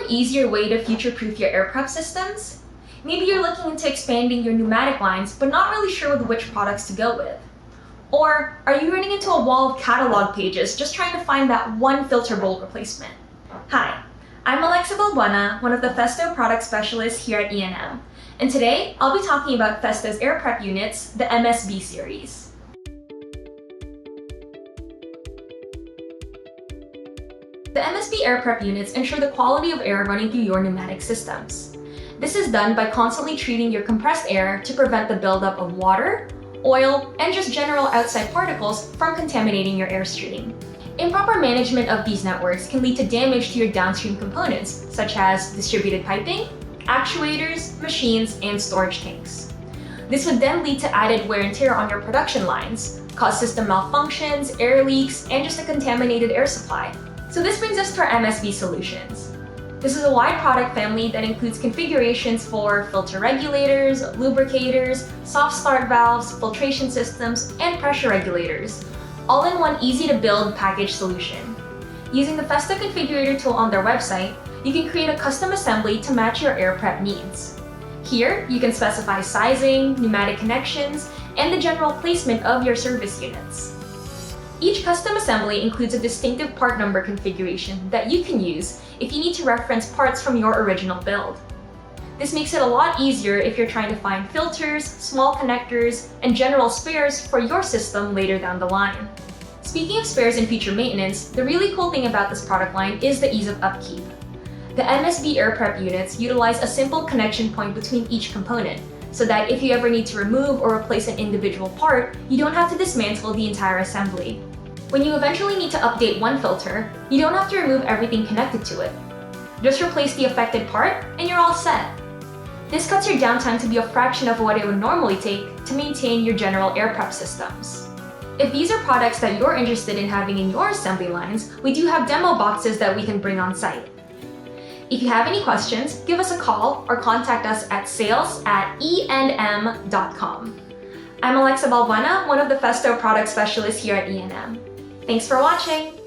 an easier way to future-proof your air prep systems? Maybe you're looking into expanding your pneumatic lines but not really sure with which products to go with. Or are you running into a wall of catalog pages just trying to find that one filter bowl replacement? Hi, I'm Msb, one of the Festo product specialists here at EandM, and today I'll be talking about Festo's Air Prep Units, the Msb series. The Msb Air Prep Units ensure the quality of air running through your pneumatic systems. This is done by constantly treating your compressed air to prevent the buildup of water, oil, and just general outside particles from contaminating your airstream. Improper management of these networks can lead to damage to your downstream components, such as distributed piping, actuators, machines, and storage tanks. This would then lead to added wear and tear on your production lines, cause system malfunctions, air leaks, and just a contaminated air supply. So this brings us to our Msb Solutions. This is a wide product family that includes configurations for filter regulators, lubricators, soft start valves, filtration systems, and pressure regulators, all in one easy-to-build package solution. Using the Festo Configurator Tool on their website, you can create a custom assembly to match your air prep needs. Here, you can specify sizing, pneumatic connections, and the general placement of your service units. Each custom assembly includes a distinctive part number configuration that you can use if you need to reference parts from your original build. This makes it a lot easier if you're trying to find filters, small connectors, and general spares for your system later down the line. Speaking of spares and future maintenance, the really cool thing about this product line is the ease of upkeep. The Msb Air Prep Units utilize a simple connection point between each component, so that if you ever need to remove or replace an individual part, you don't have to dismantle the entire assembly. When you eventually need to update one filter, you don't have to remove everything connected to it. Just replace the affected part and you're all set. This cuts your downtime to be a fraction of what it would normally take to maintain your general air prep systems. If these are products that you're interested in having in your assembly lines, we do have demo boxes that we can bring on site. If you have any questions, give us a call or contact us at sales@eandm.com. I'm Msb, one of the Festo product specialists here at EandM. Thanks for watching!